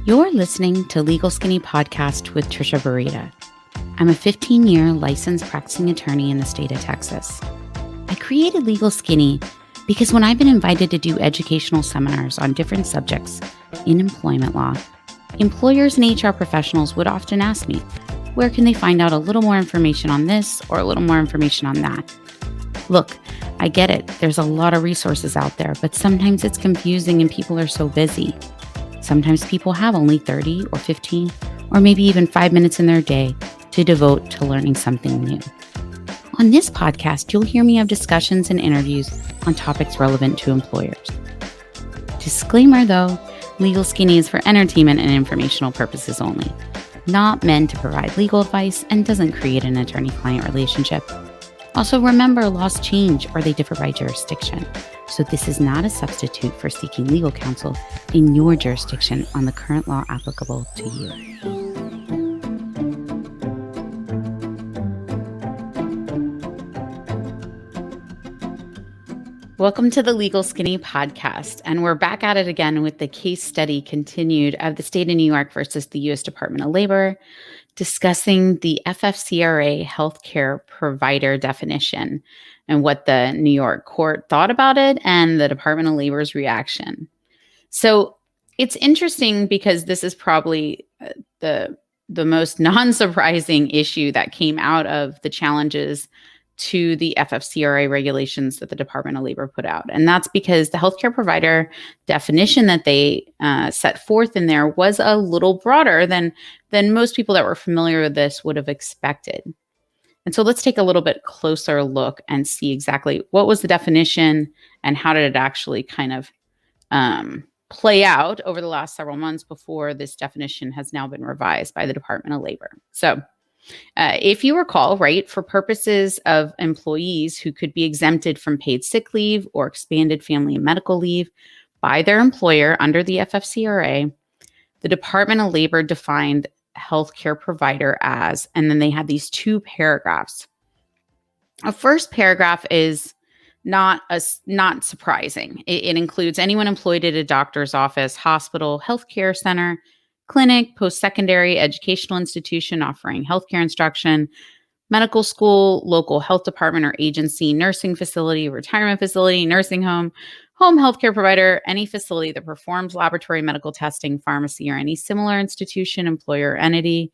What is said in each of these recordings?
You're listening to Legal Skinny Podcast with Trisha Barita. I'm a 15-year licensed practicing attorney in the state of Texas. I created Legal Skinny because when I've been invited to do educational seminars on different subjects in employment law, employers and HR professionals would often ask me, where can they find out a little more information on this or a little more information on that? Look, I get it. There's a lot of resources out there, but sometimes it's confusing and people are so busy. Sometimes people have only 30 or 15 or maybe even 5 minutes in their day to devote to learning something new. On this podcast, you'll hear me have discussions and interviews on topics relevant to employers. Disclaimer though, Legal Skinny is for entertainment and informational purposes only, not meant to provide legal advice and doesn't create an attorney-client relationship. Also remember, laws change or they differ by jurisdiction. So this is not a substitute for seeking legal counsel in your jurisdiction on the current law applicable to you. Welcome to the Legal Skinny Podcast, and we're back at it again with the case study continued of the state of New York versus the U.S. Department of Labor, discussing the FFCRA healthcare provider definition and what the New York court thought about it and the Department of Labor's reaction. So it's interesting because this is probably the most non-surprising issue that came out of the challenges to the FFCRA regulations that the Department of Labor put out. And that's because the healthcare provider definition that they set forth in there was a little broader than most people that were familiar with this would have expected. And so let's take a little bit closer look and see exactly what was the definition and how did it actually kind of play out over the last several months before this definition has now been revised by the Department of Labor. So if you recall, right, for purposes of employees who could be exempted from paid sick leave or expanded family and medical leave by their employer under the FFCRA, the Department of Labor defined healthcare provider as, and then they had these two paragraphs. A first paragraph is not surprising. It includes anyone employed at a doctor's office, hospital, healthcare center, clinic, post-secondary educational institution offering healthcare instruction, medical school, local health department or agency, nursing facility, retirement facility, nursing home, home healthcare provider, any facility that performs laboratory medical testing, pharmacy, or any similar institution, employer, or entity.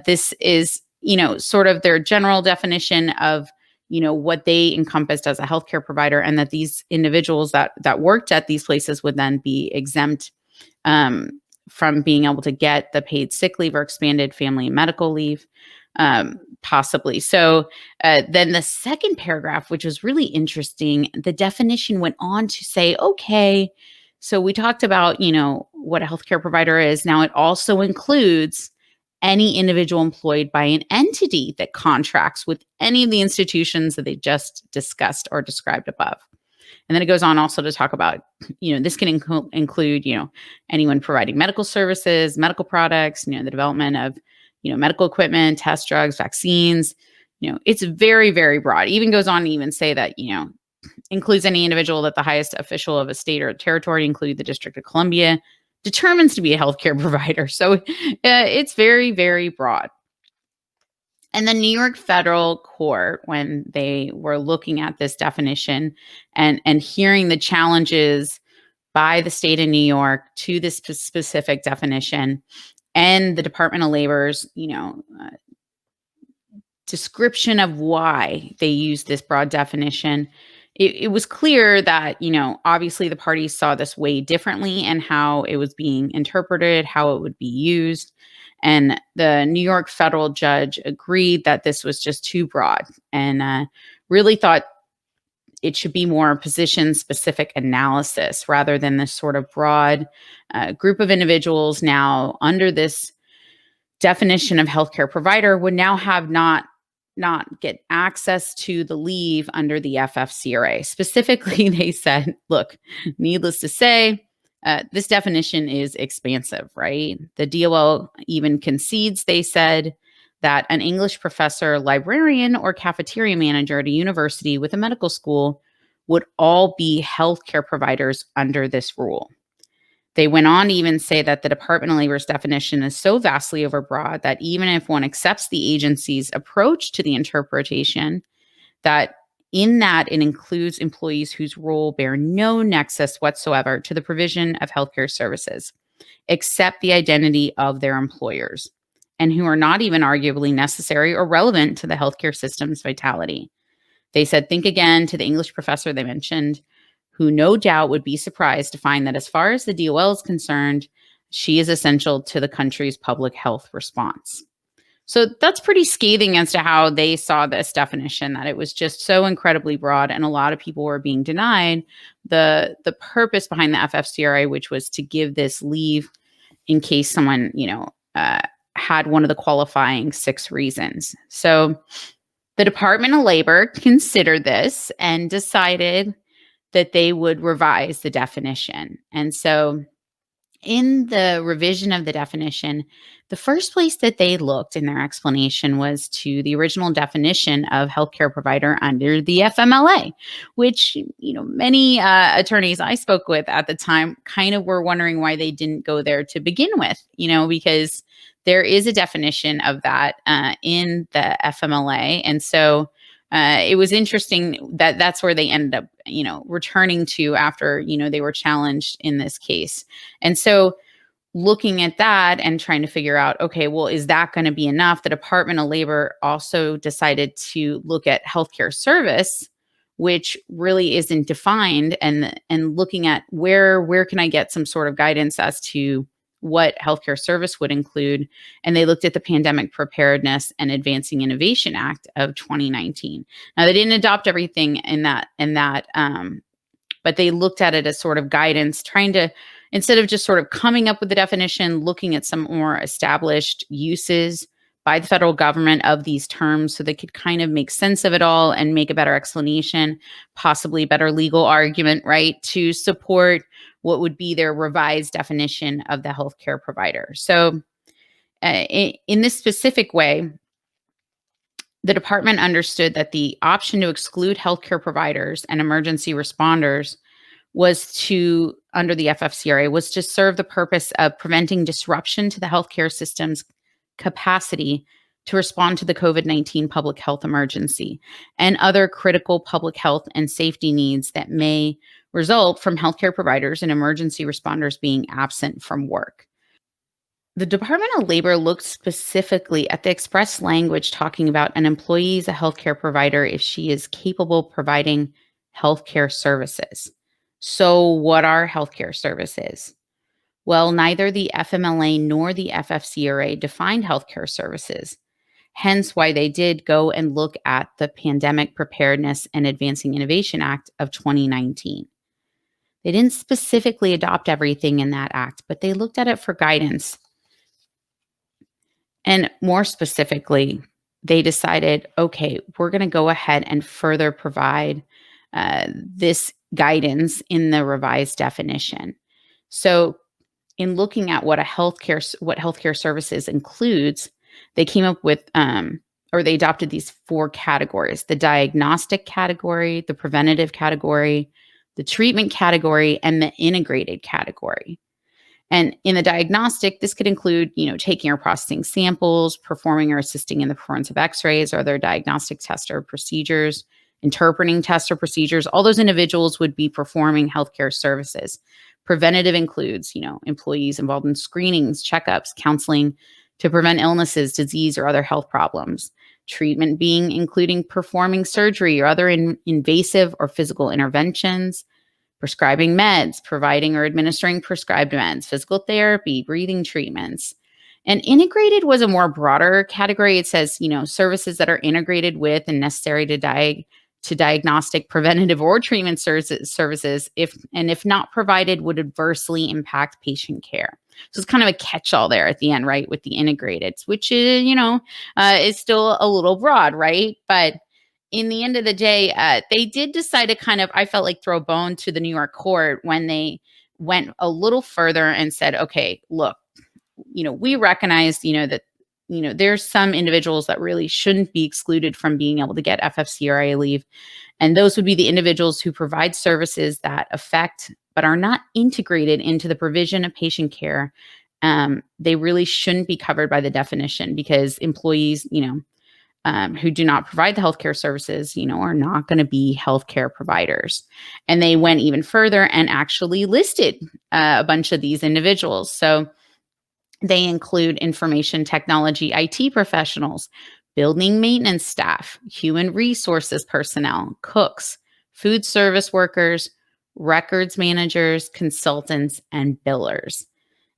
This is, sort of their general definition of, what they encompassed as a healthcare provider, and that these individuals that worked at these places would then be exempt from being able to get the paid sick leave or expanded family and medical leave, possibly. So then the second paragraph, which was really interesting, the definition went on to say, okay, so we talked about, what a healthcare provider is. Now it also includes any individual employed by an entity that contracts with any of the institutions that they just discussed or described above. And then it goes on also to talk about, this can include, anyone providing medical services, medical products, the development of, medical equipment, test drugs, vaccines. It's very, very broad. It even goes on to even say that, includes any individual that the highest official of a state or territory, include the District of Columbia, determines to be a healthcare provider. So it's very, very broad. And the New York federal court, when they were looking at this definition and hearing the challenges by the state of New York to this specific definition and the Department of Labor's, description of why they use this broad definition, it was clear that, obviously the parties saw this way differently and how it was being interpreted, how it would be used. And the New York federal judge agreed that this was just too broad and really thought it should be more position-specific analysis rather than this sort of broad group of individuals now under this definition of healthcare provider would now have not get access to the leave under the FFCRA. Specifically, they said, look, needless to say, this definition is expansive, right? The DOL even concedes, they said, that an English professor, librarian, or cafeteria manager at a university with a medical school would all be healthcare providers under this rule. They went on to even say that the Department of Labor's definition is so vastly overbroad that even if one accepts the agency's approach to the interpretation, that in that it includes employees whose role bear no nexus whatsoever to the provision of healthcare services, except the identity of their employers, and who are not even arguably necessary or relevant to the healthcare system's vitality. They said, think again to the English professor they mentioned, who no doubt would be surprised to find that as far as the DOL is concerned, she is essential to the country's public health response. So that's pretty scathing as to how they saw this definition, that it was just so incredibly broad, and a lot of people were being denied the purpose behind the FFCRA, which was to give this leave in case someone, had one of the qualifying 6 reasons. So the Department of Labor considered this and decided that they would revise the definition. And so in the revision of the definition, the first place that they looked in their explanation was to the original definition of healthcare provider under the FMLA, which, many attorneys I spoke with at the time kind of were wondering why they didn't go there to begin with, because there is a definition of that in the FMLA. And so it was interesting that that's where they ended up, returning to after, they were challenged in this case. And so looking at that and trying to figure out, okay, well, is that going to be enough? The Department of Labor also decided to look at healthcare service, which really isn't defined, and looking at where can I get some sort of guidance as to what healthcare service would include. And they looked at the Pandemic Preparedness and Advancing Innovation Act of 2019. Now, they didn't adopt everything in that, but they looked at it as sort of guidance, trying to, instead of just sort of coming up with the definition, looking at some more established uses by the federal government of these terms so they could kind of make sense of it all and make a better explanation, possibly better legal argument, right, to support what would be their revised definition of the healthcare provider. So in this specific way, the department understood that the option to exclude healthcare providers and emergency responders was to, under the FFCRA, was to serve the purpose of preventing disruption to the healthcare system's capacity to respond to the COVID-19 public health emergency and other critical public health and safety needs that may result from healthcare providers and emergency responders being absent from work. The Department of Labor looked specifically at the express language talking about an employee is a healthcare provider if she is capable of providing healthcare services. So what are healthcare services? Well, neither the FMLA nor the FFCRA defined healthcare services, hence why they did go and look at the Pandemic Preparedness and Advancing Innovation Act of 2019. They didn't specifically adopt everything in that act, but they looked at it for guidance. And more specifically, they decided, okay, we're going to go ahead and further provide this guidance in the revised definition. So in looking at what healthcare services includes, they came up with, or they adopted these 4 categories: the diagnostic category, the preventative category, the treatment category, and the integrated category. And in the diagnostic, this could include, taking or processing samples, performing or assisting in the performance of x-rays or other diagnostic tests or procedures, interpreting tests or procedures. All those individuals would be performing healthcare services. Preventative includes, employees involved in screenings, checkups, counseling to prevent illnesses, disease, or other health problems. Treatment being including performing surgery or other invasive or physical interventions, prescribing meds, providing or administering prescribed meds, physical therapy, breathing treatments. And integrated was a more broader category. It says, services that are integrated with and necessary to diagnostic, preventative, or treatment services, if not provided, would adversely impact patient care. So it's kind of a catch-all there at the end, right, with the integrated, which is, is still a little broad, right? But in the end of the day, they did decide to kind of, I felt like, throw a bone to the New York court when they went a little further and said, okay, look, we recognize, that, there's some individuals that really shouldn't be excluded from being able to get FFCRA leave. And those would be the individuals who provide services that affect but are not integrated into the provision of patient care, they really shouldn't be covered by the definition, because employees, who do not provide the healthcare services, are not going to be healthcare providers. And they went even further and actually listed a bunch of these individuals. So they include information technology IT professionals, building maintenance staff, human resources personnel, cooks, food service workers, records managers, consultants, and billers.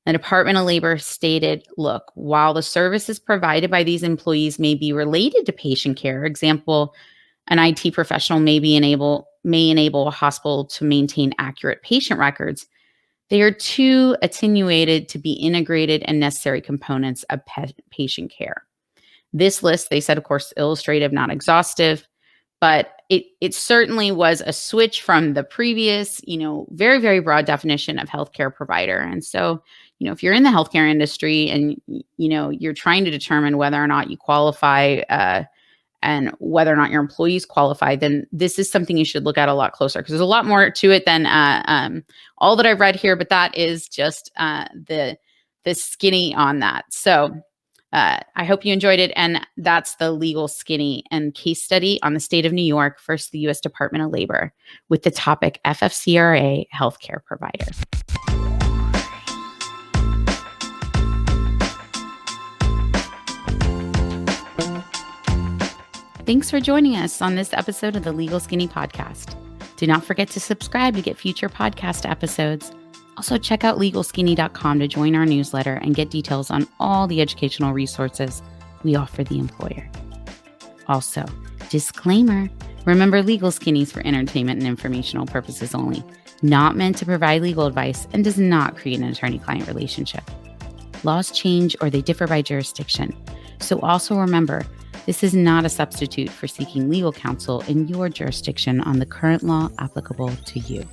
The Department of Labor stated, look, while the services provided by these employees may be related to patient care, example, an IT professional may enable a hospital to maintain accurate patient records, they are too attenuated to be integrated and necessary components of patient care. This list, they said, of course, illustrative, not exhaustive, but it certainly was a switch from the previous, very, very broad definition of healthcare provider. And so, if you're in the healthcare industry and, you're trying to determine whether or not you qualify and whether or not your employees qualify, then this is something you should look at a lot closer, because there's a lot more to it than all that I've read here, but that is just the skinny on that. So I hope you enjoyed it. And that's the legal skinny and case study on the state of New York versus the U.S. Department of Labor with the topic FFCRA healthcare provider. Thanks for joining us on this episode of the Legal Skinny Podcast. Do not forget to subscribe to get future podcast episodes. Also, check out LegalSkinny.com to join our newsletter and get details on all the educational resources we offer the employer. Also, disclaimer, remember Legal Skinny is for entertainment and informational purposes only, not meant to provide legal advice, and does not create an attorney-client relationship. Laws change or they differ by jurisdiction. So also remember, this is not a substitute for seeking legal counsel in your jurisdiction on the current law applicable to you.